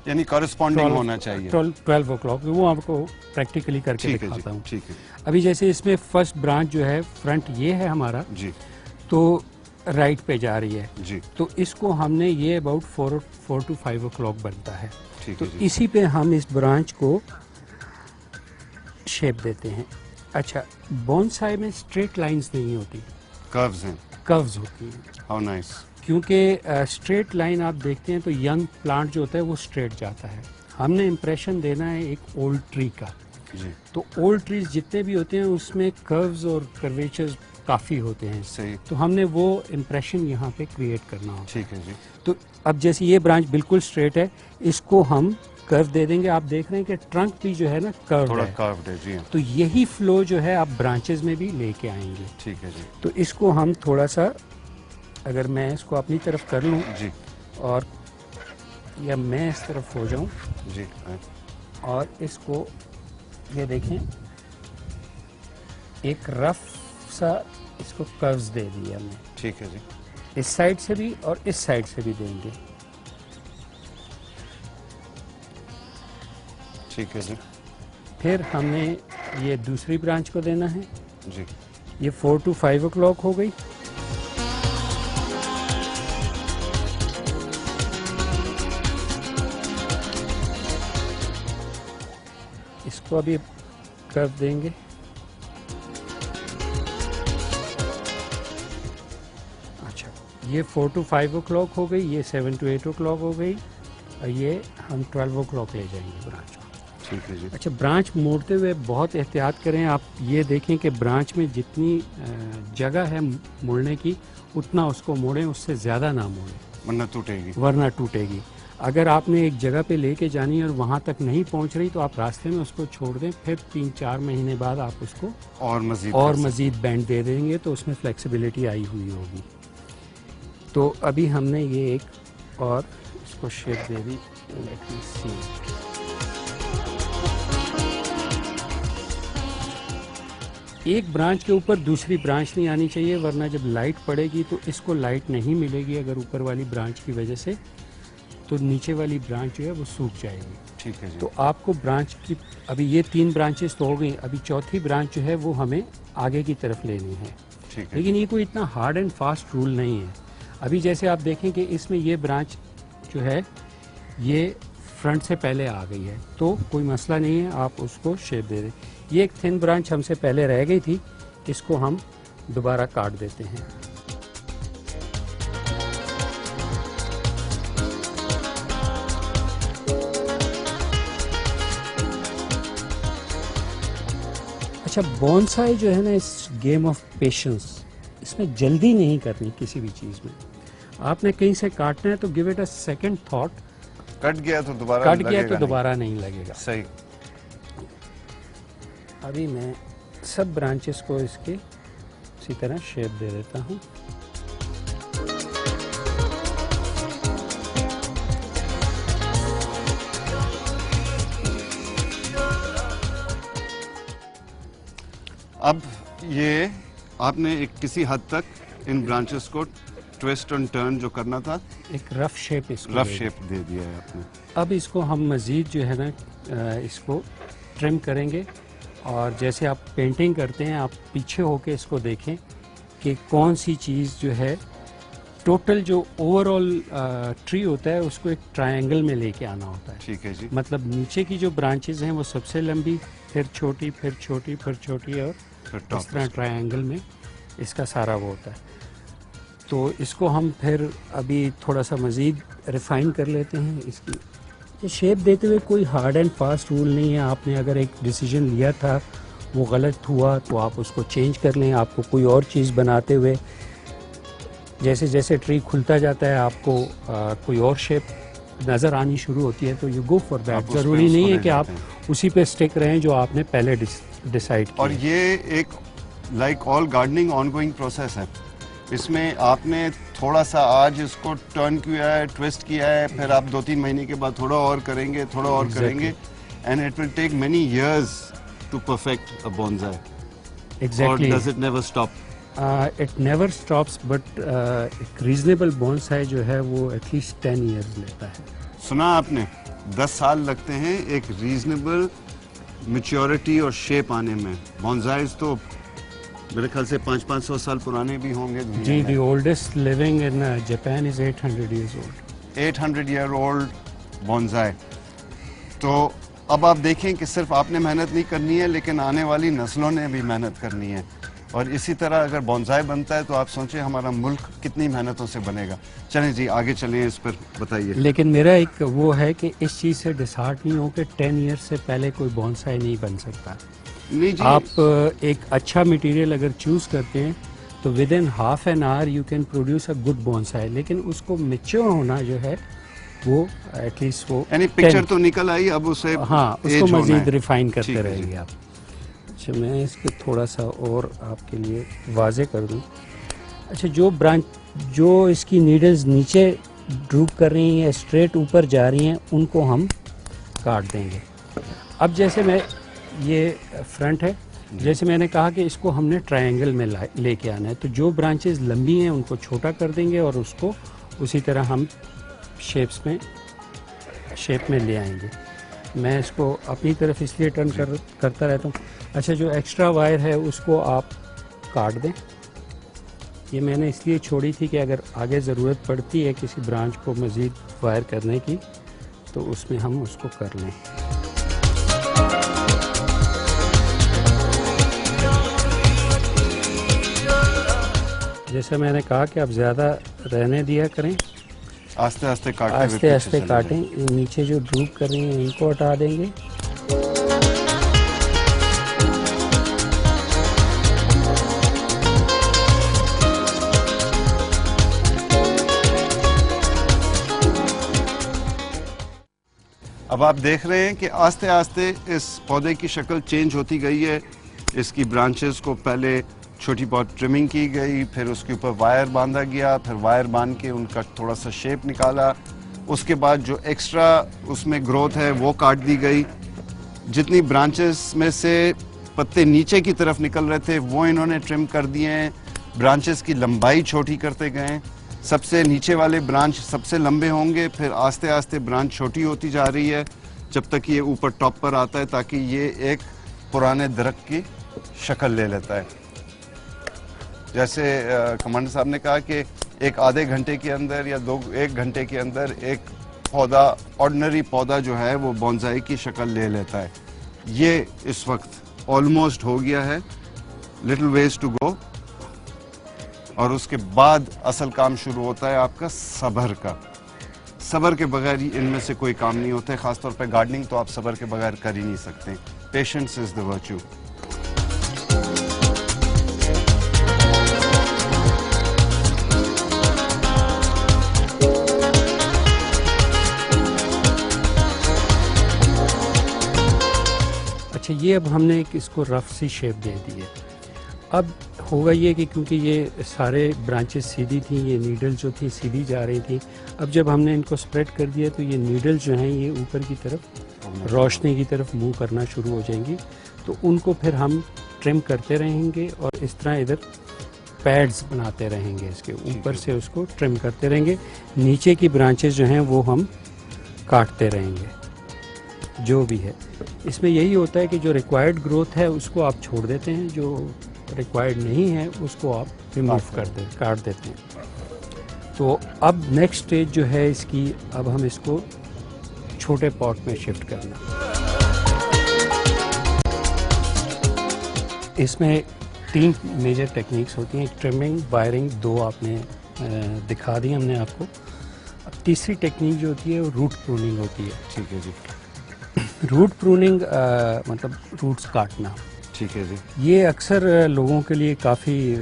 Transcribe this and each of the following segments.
यानी कॉरेस्पॉन्डिंग होना चाहिए। 12 o'clock वो आपको प्रैक्टिकली करके दिखाता हूँ। ठीक है। अभी जैसे इसमें फर्स्ट ब्रांच जो है फ्रंट ये है हमारा जी, तो राइट पे जा रही है जी, तो इसको हमने ये अबाउट 4 to 5 o'clock बनता है। ठीक तो है जी। इसी पे हम इस ब्रांच को शेप देते हैं। अच्छा, बोनसाई में स्ट्रेट लाइंस नहीं होती, कर्व्स हैं। कर्व्स होती हैं, हाउ नाइस। क्योंकि स्ट्रेट लाइन आप देखते हैं तो यंग प्लांट जो होता है वो स्ट्रेट जाता है। हमने इम्प्रेशन देना है एक ओल्ड ट्री का, जी, तो ओल्ड ट्रीज जितने भी होते हैं उसमें कर्व्स और कर्वेचर्स काफ़ी होते हैं, सही। तो हमने वो इम्प्रेशन यहाँ पे क्रिएट करना होता है। ठीक है जी। तो अब जैसे ये ब्रांच बिल्कुल स्ट्रेट है, इसको हम कर्व दे देंगे। आप देख रहे हैं कि ट्रंक भी जो है ना कर्व थोड़ा है, कर्व्ड है जी। तो यही फ्लो जो है आप ब्रांचेस में भी लेके आएंगे। ठीक है जी। तो इसको हम थोड़ा सा, अगर मैं इसको अपनी तरफ कर लूँ जी, और या मैं इस तरफ हो जाऊँ जी, और इसको ये देखें एक रफ सा इसको कर्व्स दे दिया हमने, ठीक है जी। इस साइड से भी और इस साइड से भी देंगे। ठीक है जी। फिर हमने ये दूसरी ब्रांच को देना है। जी, ये 4 to 5 o'clock हो गई। इसको अभी कर्व देंगे। अच्छा, ये 4 to 5 o'clock हो गई, ये 7 to 8 o'clock हो गई और ये हम 12 o'clock ले जाएंगे ब्रांच को। ठीक है जी। अच्छा, ब्रांच मोड़ते हुए बहुत एहतियात करें। आप ये देखें कि ब्रांच में जितनी जगह है मुड़ने की उतना उसको मोड़ें, उससे ज़्यादा ना मोड़ें वरना टूटेगी। वरना टूटेगी। अगर आपने एक जगह पे लेके जानी है और वहाँ तक नहीं पहुँच रही तो आप रास्ते में उसको छोड़ दें, फिर 3-4 महीने बाद आप उसको और मज़ीद बैंड दे देंगे तो उसमें फ्लेक्सिबिलिटी आई हुई होगी। तो अभी हमने ये एक और इसको शेप दे दी। लेट मी सी। एक ब्रांच के ऊपर दूसरी ब्रांच नहीं आनी चाहिए, वरना जब लाइट पड़ेगी तो इसको लाइट नहीं मिलेगी। अगर ऊपर वाली ब्रांच की वजह से तो नीचे वाली ब्रांच जो है वो सूख जाएगी। ठीक है जी। तो आपको ब्रांच की, अभी ये 3 ब्रांचेस तो हो गई, अभी चौथी ब्रांच जो है वो हमें आगे की तरफ लेनी है। ठीक है। लेकिन ये कोई इतना हार्ड एंड फास्ट रूल नहीं है। अभी जैसे आप देखें कि इसमें ये ब्रांच जो है ये फ्रंट से पहले आ गई है तो कोई मसला नहीं है, आप उसको शेप दे दें। ये एक थिन ब्रांच हमसे पहले रह गई थी, इसको हम दोबारा काट देते हैं। अच्छा, बोनसाई जो है ना, इस गेम ऑफ पेशेंस, इसमें जल्दी नहीं करनी किसी भी चीज़ में। आपने कहीं से काटना है तो give it a second thought. Cut गया तो दोबारा नहीं लगेगा। सही। अभी मैं सब ब्रांचेस को इसके इसी तरह शेप दे देता हूँ। अब ये आपने एक किसी हद तक इन ब्रांचेस को ट्विस्ट एंड टर्न जो करना था, एक रफ शेप दे दिया है आपने। अब इसको हम मज़ीद जो है ना इसको ट्रिम करेंगे। और जैसे आप पेंटिंग करते हैं, आप पीछे होके इसको देखें कि कौन सी चीज़ जो है, टोटल जो ओवरऑल ट्री होता है उसको एक ट्रायंगल में लेके आना होता है। ठीक है जी। मतलब नीचे की जो ब्रांचेस हैं वो सबसे लंबी, फिर छोटी, फिर छोटी, फिर छोटी, और इस तरह ट्रायंगल में इसका सारा वो होता है। तो इसको हम फिर अभी थोड़ा सा मज़ीद रिफ़ाइन कर लेते हैं। इसकी ये शेप देते हुए कोई हार्ड एंड फास्ट रूल नहीं है। आपने अगर एक डिसीजन लिया था वो गलत हुआ तो आप उसको चेंज कर लें। आपको कोई और चीज़ बनाते हुए, जैसे जैसे ट्री खुलता जाता है, आपको कोई और शेप नज़र आनी शुरू होती है तो यू गो फॉर दैट। ज़रूरी नहीं है कि आप उसी पे स्टिक रहें जो आपने पहले डिसाइड किया। और ये एक like all gardening ongoing process है। इसमें आपने थोड़ा सा आज इसको टर्न किया है, ट्विस्ट किया है, फिर आप 2-3 महीने के बाद थोड़ा और करेंगे, थोड़ा और करेंगे, and it will take many years to perfect a bonsai. Exactly. और does it never stop? It never stops, but एक रीजनेबल बोनसाई जो है वो एटलीस्ट 10 इयर्स लेता है। सुना आपने, 10 साल लगते हैं एक रीजनेबल मैच्योरिटी और शेप आने में। बॉन्जाइज तो मेरे ख्याल से 500-500 साल पुराने भी होंगे दुनिया जी, में। The oldest living in Japan is 800 years old। 800 year old bonsai. तो अब आप देखें कि सिर्फ आपने मेहनत नहीं करनी है, लेकिन आने वाली नस्लों ने भी मेहनत करनी है। और इसी तरह अगर बॉन्जाई बनता है तो आप सोचें हमारा मुल्क कितनी मेहनतों से बनेगा। चलें जी आगे चलें, इस पर बताइए। लेकिन मेरा एक वो है कि इस चीज़ से डिसहार्ट नहीं हो कि 10 ईयर्स से पहले कोई बॉन्साई नहीं बन सकता। नहीं जी, आप एक अच्छा मटेरियल अगर चूज़ करते हैं तो with in half an hour you can produce a good bonsai, लेकिन उसको मैच्योर होना जो है वो एटलीस्ट वो यानी पिक्चर तो निकल आई, अब उसे हाँ एज उसको होना मजीद है। रिफाइन ठीक करते है रहेंगे जी। आप। अच्छा, मैं इसको थोड़ा सा और आपके लिए वाजे कर दूं। अच्छा, जो इसकी नीडल्स नीचे ड्रूप कर रही हैं या स्ट्रेट ऊपर जा रही हैं उनको हम काट देंगे। अब जैसे मैं ये फ्रंट है, जैसे मैंने कहा कि इसको हमने ट्रायंगल में लेके आना है, तो जो ब्रांचेस लंबी हैं उनको छोटा कर देंगे और उसको उसी तरह हम शेप में ले आएंगे। मैं इसको अपनी तरफ इसलिए टर्न करता रहता हूँ। अच्छा, जो एक्स्ट्रा वायर है उसको आप काट दें। ये मैंने इसलिए छोड़ी थी कि अगर आगे ज़रूरत पड़ती है किसी ब्रांच को मज़ीद वायर करने की तो उसमें हम उसको कर लें। जैसे मैंने कहा कि आप ज़्यादा रहने दिया करें, आस्ते आस्ते काटते हुए आस्ते पीछे आस्ते चले काटें। ये नीचे जो ड्रूप कर रही हैं इनको हटा देंगे। अब आप देख रहे हैं कि आस्ते आस्ते इस पौधे की शक्ल चेंज होती गई है। इसकी ब्रांचेस को पहले छोटी बहुत ट्रिमिंग की गई, फिर उसके ऊपर वायर बांधा गया, फिर वायर बांध के उनका थोड़ा सा शेप निकाला। उसके बाद जो एक्स्ट्रा उसमें ग्रोथ है वो काट दी गई। जितनी ब्रांचेस में से पत्ते नीचे की तरफ निकल रहे थे वो इन्होंने ट्रिम कर दिए हैं। ब्रांचेस की लंबाई छोटी करते गए। सबसे नीचे वाले ब्रांच सबसे लंबे होंगे, फिर आस्ते आस्ते ब्रांच छोटी होती जा रही है जब तक ये ऊपर टॉप पर आता है, ताकि ये एक पुराने दरख्त की शक्ल ले लेता है। जैसे कमांडर साहब ने कहा कि एक आधे घंटे के अंदर या 1 घंटे के अंदर एक पौधा, ऑर्डिनरी पौधा जो है वो बॉन्जाई की शक्ल ले लेता है। ये इस वक्त ऑलमोस्ट हो गया है, लिटिल वेज टू गो। और उसके बाद असल काम शुरू होता है आपका सब्र का। सब्र के बगैर इनमें से कोई काम नहीं होता है, खासतौर पे गार्डनिंग तो आप सब्र के बगैर कर ही नहीं सकते। Patience is the virtue. अच्छा, ये अब हमने एक इसको रफ सी शेप दे दी है। अब होगा ये कि क्योंकि ये सारे ब्रांचेस सीधी थी, ये नीडल जो थी सीधी जा रही थी, अब जब हमने इनको स्प्रेड कर दिया तो ये नीडल जो हैं ये ऊपर की तरफ रोशनी की तरफ मूव करना शुरू हो जाएंगी। तो उनको फिर हम ट्रिम करते रहेंगे और इस तरह इधर पैड्स बनाते रहेंगे, इसके ऊपर से उसको ट्रिम करते रहेंगे। नीचे की ब्रांचेस जो हैं वो हम काटते रहेंगे। जो भी है इसमें यही होता है कि जो रिक्वायर्ड ग्रोथ है उसको आप छोड़ देते हैं, जो रिक्वायर्ड नहीं है उसको आप रिमूव काट देते हैं। तो अब नेक्स्ट स्टेज जो है इसकी, अब हम इसको छोटे पॉट में शिफ्ट करना। इसमें 3 मेजर टेक्निक्स होती हैं, ट्रिमिंग, वायरिंग, 2 आपने दिखा दी हमने आपको। अब तीसरी टेक्निक जो होती है वो रूट प्रूनिंग होती है। ठीक है जी। रूट प्रूनिंग मतलब रूट्स काटना। ठीक है जी। ये अक्सर लोगों के लिए काफ़ी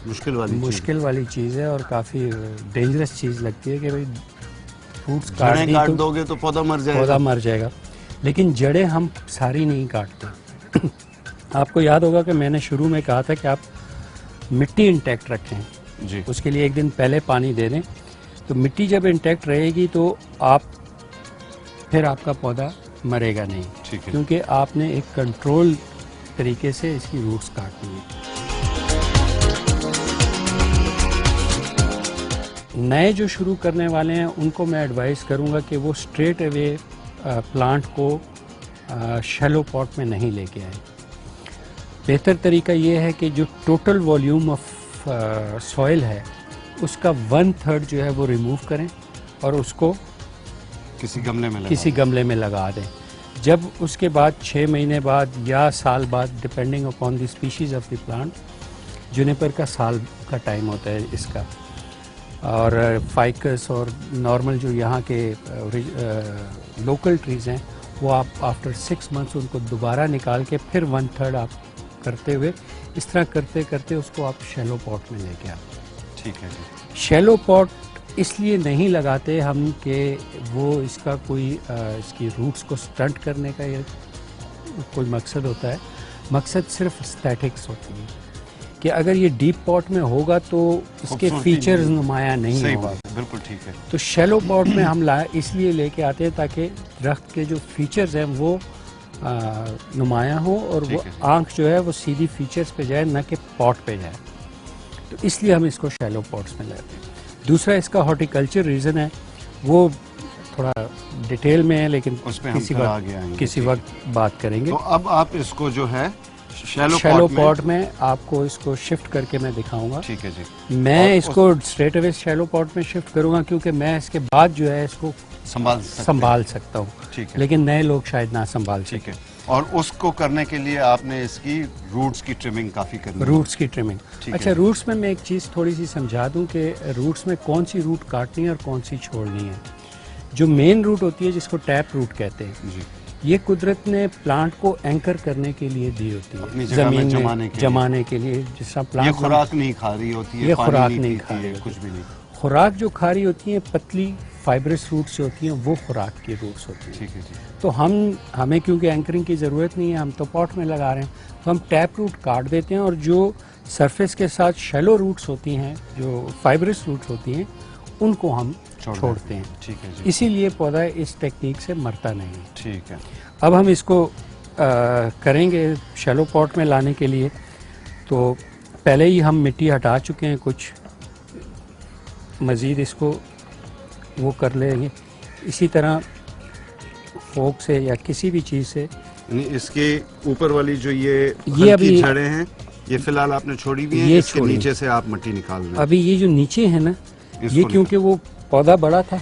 मुश्किल वाली चीज़ है और काफ़ी डेंजरस चीज़ लगती है कि भाई रूट्स जड़ें काट दोगे तो पौधा मर जाएगा। लेकिन जड़ें हम सारी नहीं काटते। आपको याद होगा कि मैंने शुरू में कहा था कि आप मिट्टी इंटैक्ट रखें जी। उसके लिए 1 दिन पहले पानी दे दें। तो मिट्टी जब इंटैक्ट रहेगी तो फिर आपका पौधा मरेगा नहीं। ठीक है। क्योंकि आपने एक कंट्रोल तरीके से इसकी रूट्स काटनी है। नए जो शुरू करने वाले हैं उनको मैं एडवाइस करूंगा कि वो स्ट्रेट अवे प्लांट को शैलो पॉट में नहीं लेके आए। बेहतर तरीका ये है कि जो टोटल वॉल्यूम ऑफ सॉइल है उसका 1/3 जो है वो रिमूव करें और उसको किसी गमले में लगा दें। जब उसके बाद 6 महीने बाद या साल बाद, depending upon the species of the plant, juniper का साल का टाइम होता है इसका, और फाइकस और नॉर्मल जो यहाँ के लोकल ट्रीज़ हैं वो आप आफ्टर 6 मंथ्स उनको दोबारा निकाल के फिर 1/3 आप करते हुए, इस तरह करते करते उसको आप शैलो पॉट में लेके आते हैं। ठीक है जी। शैलो पॉट इसलिए नहीं लगाते हम कि वो इसका कोई इसकी रूट्स को स्टंट करने का ये कोई मकसद होता है। मकसद सिर्फ एस्थेटिक्स होती है कि अगर ये डीप पॉट में होगा तो इसके फीचर्स नुमाया नहीं होगा। बिल्कुल ठीक है। तो शैलो पॉट में हम इसलिए लेके आते हैं ताकि दरख्त के जो फीचर्स हैं वो नुमाया हो और वो आंख जो है वो सीधी फीचर्स पे जाए, ना कि पॉट पे जाए। तो इसलिए हम इसको शैलो पॉट्स में लाते हैं। दूसरा इसका हॉर्टिकल्चर रीज़न है, वो थोड़ा डिटेल में है, लेकिन किसी वक्त बात करेंगे। तो अब आप इसको जो है शैलो पॉट में आपको इसको शिफ्ट करके मैं दिखाऊंगा। ठीक है जी। मैं इसको स्ट्रेट अवे शैलो पॉट में शिफ्ट करूंगा क्योंकि मैं इसके बाद जो है इसको संभाल सकता हूँ, लेकिन नए लोग शायद ना संभाल सकें। और उसको करने के लिए आपने इसकी रूट्स की ट्रिमिंग काफ़ी करनी है। रूट्स की ट्रिमिंग, अच्छा, रूट्स में मैं एक चीज़ थोड़ी सी समझा दूं कि रूट्स में कौन सी रूट काटनी है और कौन सी छोड़नी है। जो मेन रूट होती है जिसको टैप रूट कहते हैं जी, ये कुदरत ने प्लांट को एंकर करने के लिए दी होती है, जमीन में जमाने के लिए। जिस प्लांट ये खुराक नहीं खा रही होती है, ये खुराक नहीं खा रही, कुछ भी नहीं। खुराक जो खा रही होती है पतली फाइब्रस रूट्स जो होती हैं वो खुराक की रूट्स होती हैं। ठीक है जी। तो हमें क्योंकि एंकरिंग की ज़रूरत नहीं है, हम तो पॉट में लगा रहे हैं, तो हम टैप रूट काट देते हैं और जो सरफेस के साथ शैलो रूट्स होती हैं, जो फाइब्रस रूट्स होती हैं, उनको हम छोड़ते हैं। ठीक है जी। इसीलिए पौधा इस टेक्निक से मरता नहीं है। ठीक है। अब हम इसको करेंगे शैलो पॉट में लाने के लिए। तो पहले ही हम मिट्टी हटा चुके हैं, कुछ मज़ीद इसको वो कर लेंगे। इसी तरह फोक से या किसी भी चीज़ से, इसके ऊपर वाली जो ये अभी जड़ें हैं ये फिलहाल आपने छोड़ी भी हैं, ये इसके नीचे से आप मिट्टी निकाल रहे हैं। अभी ये जो नीचे है ना, ये क्योंकि वो पौधा बड़ा था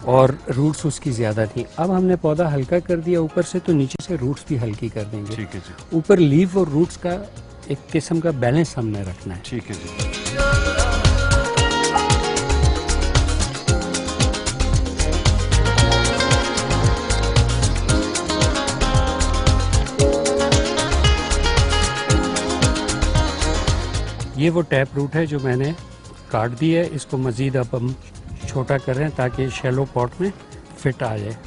और रूट्स उसकी ज़्यादा थी। अब हमने पौधा हल्का कर दिया ऊपर से, तो नीचे से रूट्स भी हल्की कर देंगे। ठीक है जी। ऊपर लीफ और रूट्स का एक किस्म का बैलेंस हमने रखना है। ठीक है जी। ये वो टैप रूट है जो मैंने काट दी है। इसको मज़ीद अब हम छोटा कर रहे हैं ताकि शैलो पॉट में फिट आ जाए।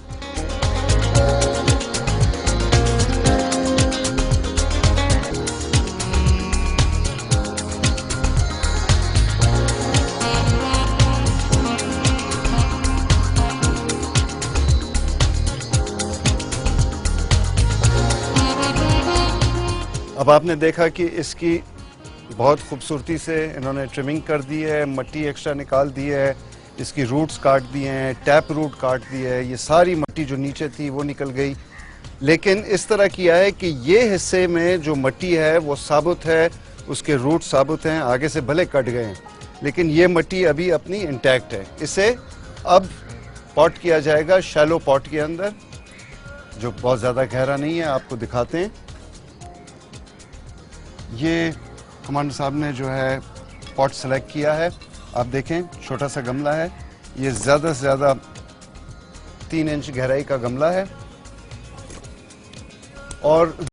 अब आपने देखा कि इसकी बहुत खूबसूरती से इन्होंने ट्रिमिंग कर दी है, मिट्टी एक्स्ट्रा निकाल दी है, इसकी रूट्स काट दिए हैं, टैप रूट काट दिए है, ये सारी मिट्टी जो नीचे थी वो निकल गई। लेकिन इस तरह किया है कि ये हिस्से में जो मिट्टी है वो साबुत है, उसके रूट साबुत हैं, आगे से भले कट गए हैं, लेकिन ये मिट्टी अभी अपनी इंटैक्ट है। इसे अब पॉट किया जाएगा शैलो पॉट के अंदर, जो बहुत ज़्यादा गहरा नहीं है। आपको दिखाते हैं, ये कमांडर साहब ने जो है पॉट सेलेक्ट किया है। आप देखें, छोटा सा गमला है, ये ज़्यादा से ज़्यादा 3 इंच गहराई का गमला है और